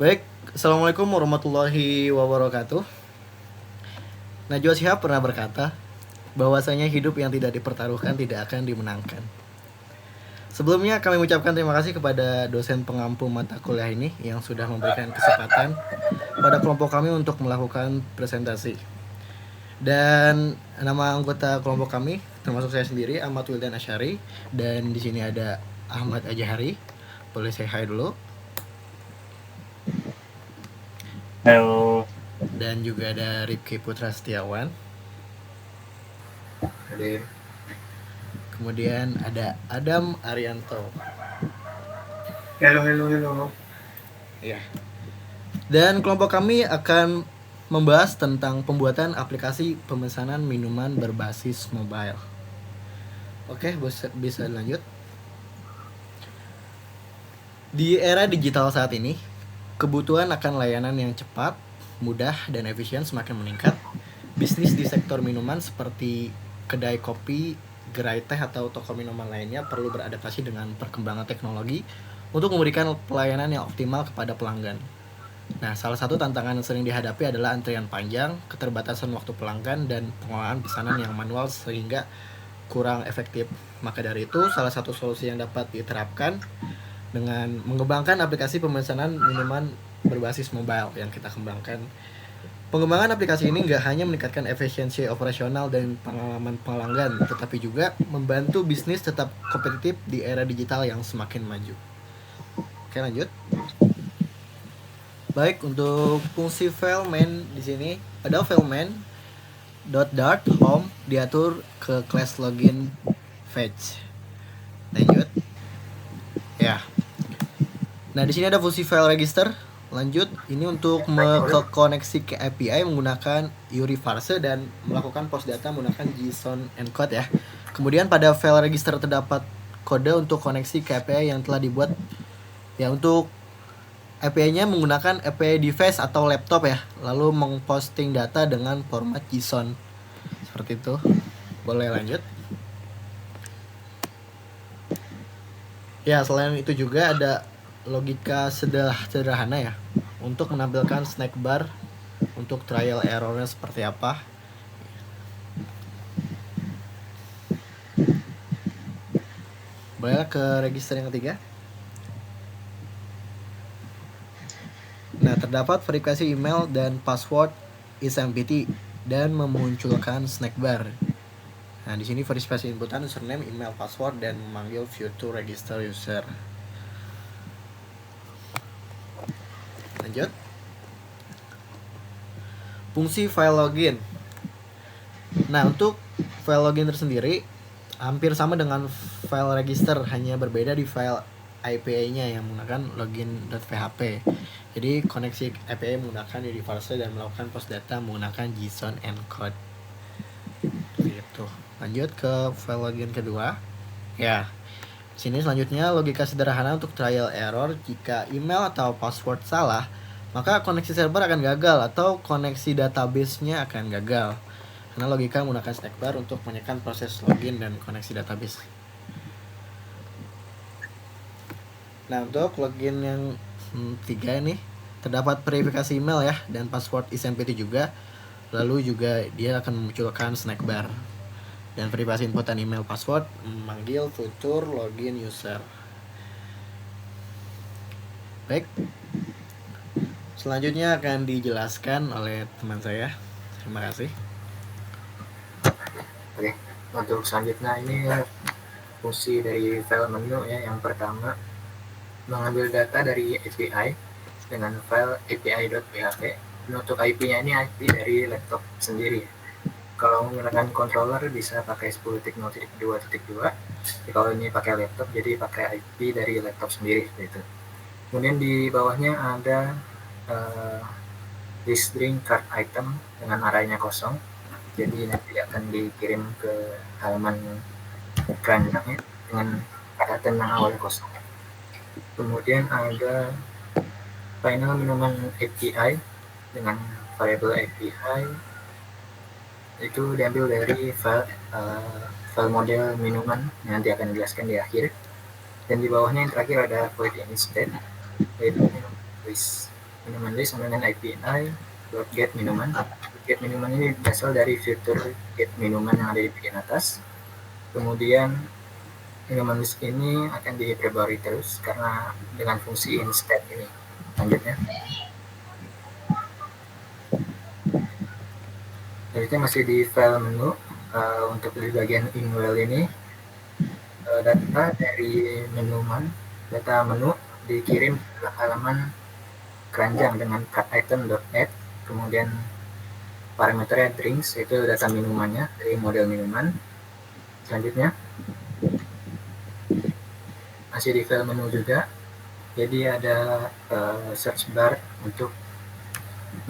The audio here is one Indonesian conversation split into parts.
Baik, Assalamualaikum warahmatullahi wabarakatuh. Najwa Shihab pernah berkata, bahwasanya hidup yang tidak dipertaruhkan tidak akan dimenangkan. Sebelumnya kami mengucapkan terima kasih kepada dosen pengampu mata kuliah ini yang sudah memberikan kesempatan pada kelompok kami untuk melakukan presentasi. Dan nama anggota kelompok kami termasuk saya sendiri Ahmad Wildan Asyari, dan di sini ada Ahmad Ajahari. Boleh saya hai dulu. Halo. Dan juga ada Rifki Putra Setiawan. Hadir. Kemudian ada Adam Arianto. Halo. Ya. Dan kelompok kami akan membahas tentang pembuatan aplikasi pemesanan minuman berbasis mobile. Oke, bisa lanjut. Di era digital saat ini, kebutuhan akan layanan yang cepat, mudah, dan efisien semakin meningkat. Bisnis di sektor minuman seperti kedai kopi, gerai teh, atau toko minuman lainnya perlu beradaptasi dengan perkembangan teknologi untuk memberikan pelayanan yang optimal kepada pelanggan. Nah, salah satu tantangan yang sering dihadapi adalah antrian panjang, keterbatasan waktu pelanggan, dan pengolahan pesanan yang manual sehingga kurang efektif. Maka dari itu, salah satu solusi yang dapat diterapkan dengan mengembangkan aplikasi pemesanan minuman berbasis mobile yang kita kembangkan. Pengembangan aplikasi ini nggak hanya meningkatkan efisiensi operasional dan pengalaman pelanggan, tetapi juga membantu bisnis tetap kompetitif di era digital yang semakin maju. Oke, lanjut. Baik, untuk fungsi file main di sini ada file main .dart home diatur ke class login fetch. Lanjut. Ya. Nah, di sini ada fungsi file register. Lanjut, ini untuk koneksi ke API menggunakan URI parse dan melakukan post data menggunakan JSON encode ya. Kemudian pada file register terdapat kode untuk koneksi ke API yang telah dibuat ya untuk API-nya menggunakan API device atau laptop ya, lalu memposting data dengan format JSON. Seperti itu. Boleh lanjut. Ya, selain itu juga ada logika sederhana ya untuk menampilkan snack bar untuk trial errornya seperti apa. Boleh ke register yang ketiga. Nah, terdapat verifikasi email dan password isMPT dan memunculkan snack bar. Nah, di sini verifikasi inputan username, email, password, dan memanggil view to register user. Lanjut. Fungsi file login. Nah, untuk file login tersendiri hampir sama dengan file register, hanya berbeda di file API-nya yang menggunakan login.php. Jadi koneksi API menggunakan URI parse dan melakukan post data menggunakan JSON encode. Gitu. Lanjut ke file login kedua. Ya. Sini selanjutnya logika sederhana untuk trial error. Jika email atau password salah, maka koneksi server akan gagal atau koneksi database-nya akan gagal. Karena logika menggunakan snack bar untuk menekan proses login dan koneksi database. Nah, untuk login yang 3 ini terdapat verifikasi email ya dan password isMPT juga. Lalu juga dia akan memunculkan snack bar. Dan verifikasi inputan email password memanggil fitur login user. Baik. Selanjutnya akan dijelaskan oleh teman saya. Terima kasih. Oke, untuk selanjutnya ini fungsi dari file menu ya. Yang pertama, mengambil data dari API dengan file api.php. Untuk IP-nya ini IP dari laptop sendiri. Kalau menggunakan controller bisa pakai 10.0.2.2. Kalau ini pakai laptop jadi pakai IP dari laptop sendiri gitu. Kemudian di bawahnya ada list string card item dengan arraynya kosong. Jadi nanti akan dikirim ke halaman keranjangnya dengan kata yang awalnya kosong. Kemudian ada final minuman API dengan variable API itu diambil dari file model minuman yang nanti akan dijelaskan di akhir. Dan di bawahnya yang terakhir ada void instead, yaitu list. minuman list sama dengan API .get minuman. Get minuman ini berasal dari fitur get minuman yang ada di bagian atas. Kemudian minuman list ini akan diperbarui terus karena dengan fungsi instead ini. Lanjutnya. Selanjutnya masih di file menu. Untuk di bagian inwell ini data dari data menu dikirim ke halaman keranjang dengan cut item.add, kemudian parameternya drinks, itu data minumannya dari model minuman. Selanjutnya masih di file menu juga, jadi ada search bar untuk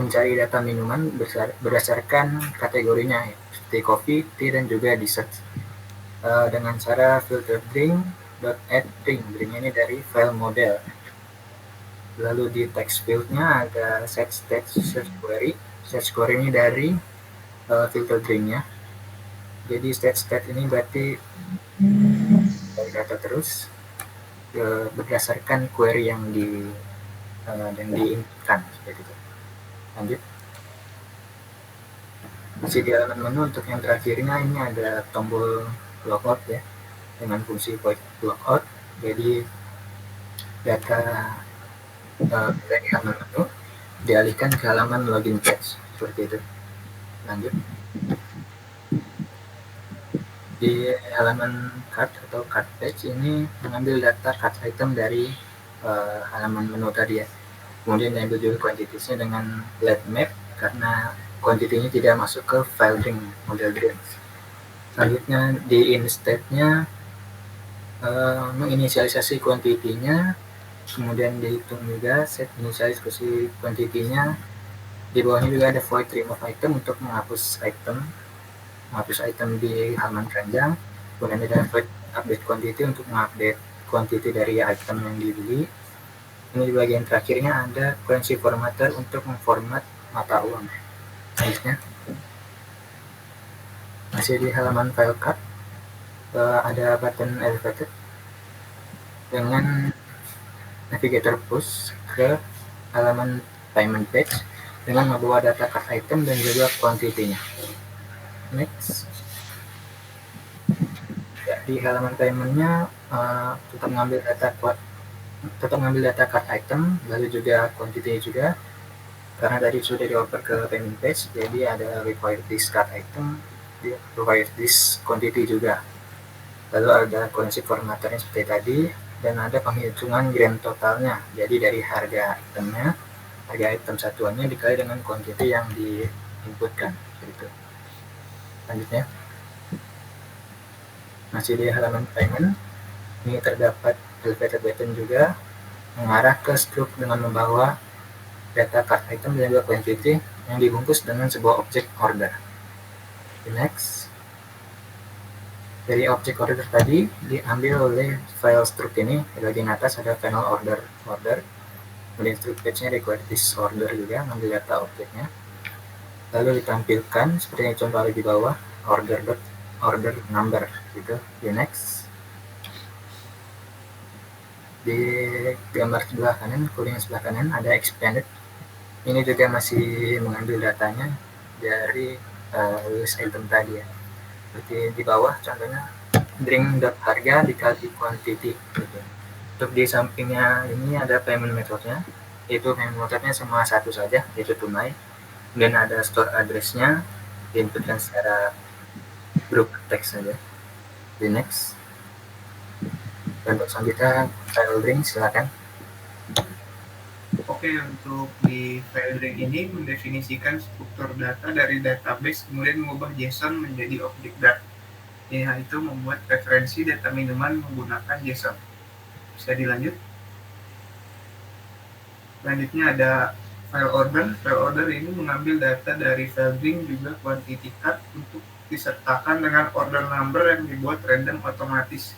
mencari data minuman berdasarkan kategorinya, seperti kopi, tea, dan juga dessert, dengan cara filter drink.add drink. Drink ini dari file model. Lalu di text fieldnya ada set text search query. Search query ini dari filter drinknya. Jadi stat ini berarti dari data terus berdasarkan query yang diinputkan seperti itu. Lanjut. Masih di halaman menu, untuk yang terakhirnya ini ada tombol logout ya, dengan fungsi void logout. Jadi data dari halaman menu dialihkan ke halaman login page seperti itu. Lanjut. Di halaman cart atau cart page ini mengambil data cart item dari halaman menu tadi ya. Kemudian diambil juga quantitiesnya dengan let map karena quantity-nya tidak masuk ke file drink model drinks. Selanjutnya di instead-nya menginisialisasi quantity-nya, kemudian dihitung juga set inisialisasi quantity-nya. Di bawahnya juga ada void remove item untuk menghapus item di halaman keranjang. Kemudian ada void update quantity untuk mengupdate quantity dari item yang dibeli. Ini di bagian terakhirnya ada currency formatter untuk memformat mata uang. Selanjutnya masih di halaman file card, ada button elevated dengan navigator push ke halaman payment page dengan membawa data card item dan juga quantity-nya. Next. Ya, di halaman payment-nya tetap mengambil data card item, lalu juga quantity juga, karena tadi sudah dioper ke payment page, jadi ada required this card item, required this quantity juga. Lalu ada currency formatternya seperti tadi, dan ada penghitungan grand totalnya, jadi dari harga item satuannya dikali dengan quantity yang diinputkan gitu. Selanjutnya masih di halaman payment, ini terdapat elevated button juga mengarah ke stroke dengan membawa data card item dan juga quantity yang dibungkus dengan sebuah objek order. Next, dari objek order tadi diambil oleh file struct ini. Di bagian atas ada final order, kemudian struct page-nya required this order juga, mengambil data objeknya, lalu ditampilkan seperti yang contoh di bawah, order number gitu. Di next, di gambar sebelah kanan, kuning sebelah kanan ada expanded. Ini juga masih mengambil datanya dari list item tadi ya. Seperti di bawah contohnya drink.harga dikali quantity gitu. Untuk di sampingnya ini ada payment methodnya, yaitu payment methodnya semua satu saja, yaitu tunai. Kemudian ada store address-nya diinputkan secara berupa teks saja. Di next. Dan untuk selanjutnya file drink silakan. Oke, untuk di file drink ini mendefinisikan struktur data dari database, kemudian mengubah JSON menjadi objek data. Yaitu membuat referensi data minuman menggunakan JSON. Bisa dilanjut. Selanjutnya ada file order. File order ini mengambil data dari file drink juga quantity card untuk disertakan dengan order number yang dibuat random otomatis.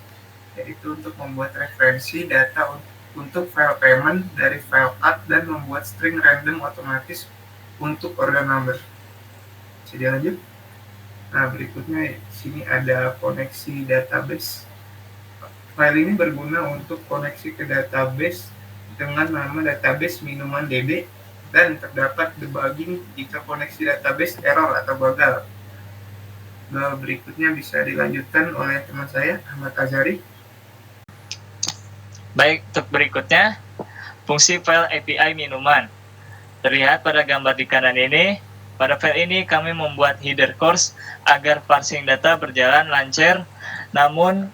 Yaitu untuk membuat referensi data untuk file payment dari file card dan membuat string random otomatis untuk order number. Bisa dilanjut. Nah, berikutnya sini ada koneksi database. File ini berguna untuk koneksi ke database dengan nama database minuman DB dan terdapat debugging jika koneksi database error atau gagal. Berikutnya bisa dilanjutkan oleh teman saya, Ahmad Azari. Baik, untuk berikutnya, fungsi file API minuman. Terlihat pada gambar di kanan ini, pada file ini kami membuat header course agar parsing data berjalan lancar, namun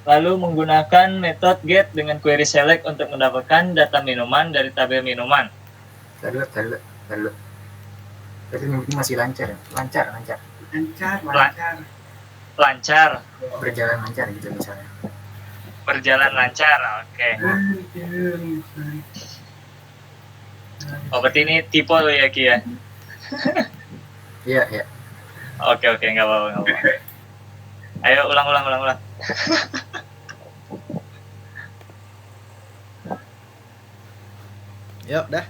lalu menggunakan metode get dengan query select untuk mendapatkan data minuman dari tabel minuman. Tadi ini masih lancar. Lancar, Berjalan lancar gitu misalnya. berjalan lancar, oke. Oh, berarti ini tipe lo ya, Ki ya? Iya. Oke, nggak apa-apa. Ayo, ulang. Yuk, dah.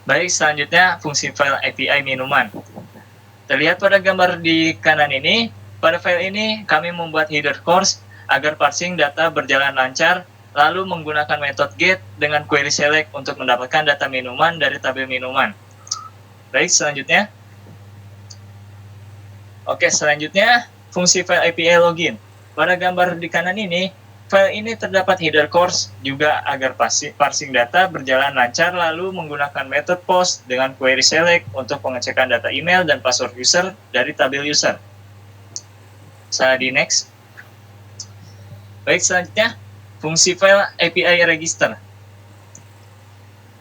Baik, selanjutnya fungsi file API minuman. Terlihat pada gambar di kanan ini, pada file ini kami membuat header course agar parsing data berjalan lancar, lalu menggunakan metode get dengan query select untuk mendapatkan data minuman dari tabel minuman. Baik, selanjutnya. Oke, selanjutnya fungsi file API login. Pada gambar di kanan ini, file ini terdapat header course juga agar parsing data berjalan lancar, lalu menggunakan metode post dengan query select untuk pengecekan data email dan password user dari tabel user. Saya di next. Baik, selanjutnya fungsi file API register.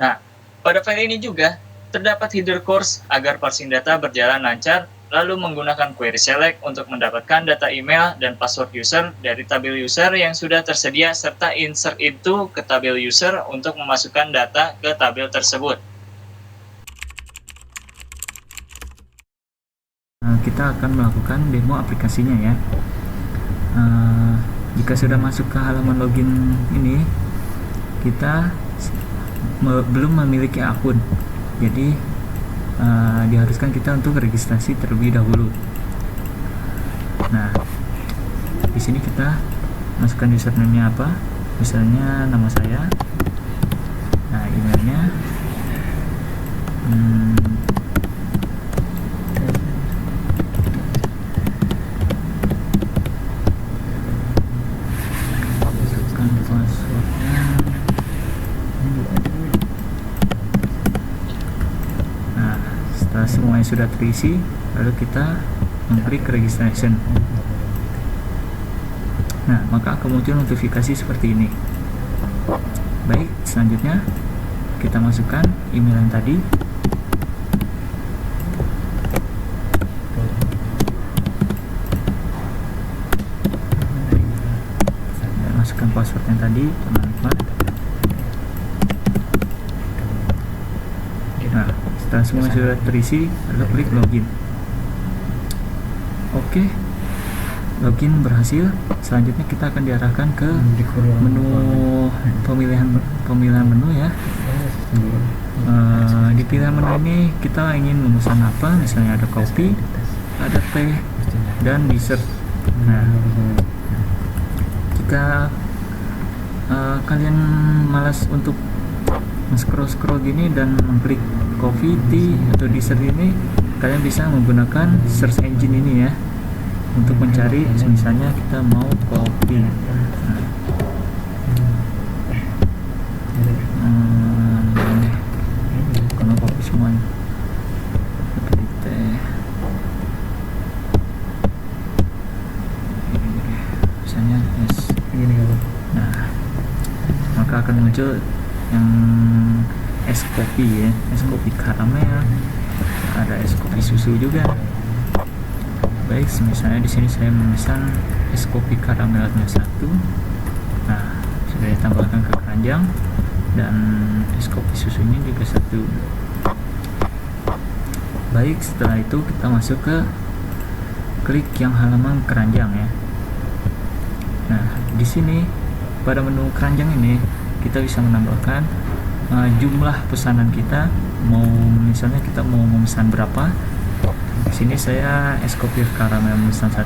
Nah, pada file ini juga terdapat header course agar parsing data berjalan lancar, lalu menggunakan query select untuk mendapatkan data email dan password user dari tabel user yang sudah tersedia, serta insert itu ke tabel user untuk memasukkan data ke tabel tersebut. Kita akan melakukan demo aplikasinya ya. Jika sudah masuk ke halaman login ini, kita belum memiliki akun, jadi diharuskan kita untuk registrasi terlebih dahulu. Nah, di sini kita masukkan username-nya apa, misalnya nama saya, nah emailnya, setelah semuanya sudah terisi, lalu kita mengklik registration. Nah, maka akan muncul notifikasi seperti ini. Baik, selanjutnya kita masukkan email yang tadi. Dan masukkan password yang tadi, jangan lupa. Nah, setelah semua sudah terisi, lalu klik login. Oke, login berhasil. Selanjutnya kita akan diarahkan ke menu pemilihan menu ya. Di pilihan menu ini kita ingin memesan apa, misalnya ada kopi, ada teh, dan dessert. Nah, jika kalian malas untuk scroll gini dan mengklik coffee, tea, atau dessert ini, kalian bisa menggunakan search engine ini ya untuk mencari, misalnya kita mau kopi. Karena kopi semuanya, seperti teh, misalnya es. Nah, maka akan muncul yang es kopi ya, es kopi karamel, ada es kopi susu juga. Baik, misalnya di sini saya memesan es kopi karamelnya 1. Nah, sudah ditambahkan ke keranjang, dan es kopi susunya juga 1. Baik, setelah itu kita masuk ke klik yang halaman keranjang ya. Nah, di sini pada menu keranjang ini kita bisa menambahkan jumlah pesanan kita, mau misalnya kita mau memesan berapa. Di sini saya es kopi karamel memesan 1,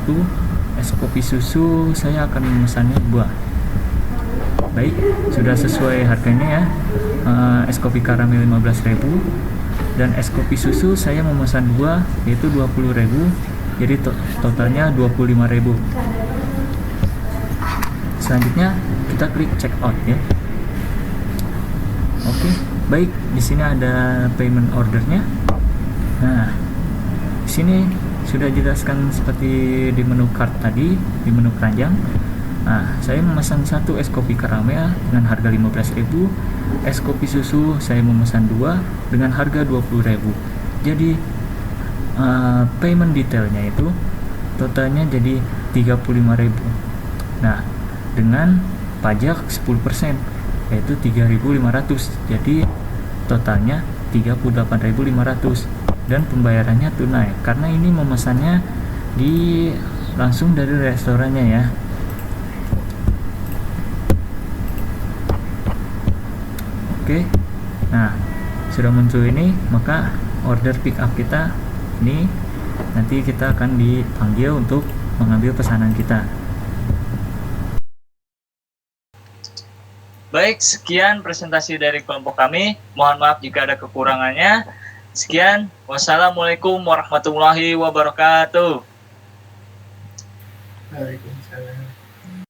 es kopi susu saya akan memesannya 2. Baik, sudah sesuai harganya ya. Es kopi karamel 15.000 dan es kopi susu saya memesan 2 yaitu 20.000. Jadi totalnya 25.000. Selanjutnya kita klik check out ya. Oke, baik, di sini ada payment ordernya. Nah, di sini sudah jelaskan seperti di menu cart tadi, di menu keranjang. Nah, saya memesan 1 es kopi karamel dengan harga 15.000, es kopi susu saya memesan 2 dengan harga 20.000. Jadi payment detailnya itu totalnya jadi 35.000. Nah, dengan pajak 10% yaitu 3.500. Jadi totalnya 38.500 dan pembayarannya tunai karena ini memesannya langsung dari restorannya ya. Oke, nah sudah muncul ini, maka order pick up kita ini nanti kita akan dipanggil untuk mengambil pesanan kita. Baik, sekian presentasi dari kelompok kami. Mohon maaf jika ada kekurangannya. Sekian, wassalamualaikum warahmatullahi wabarakatuh. Baik.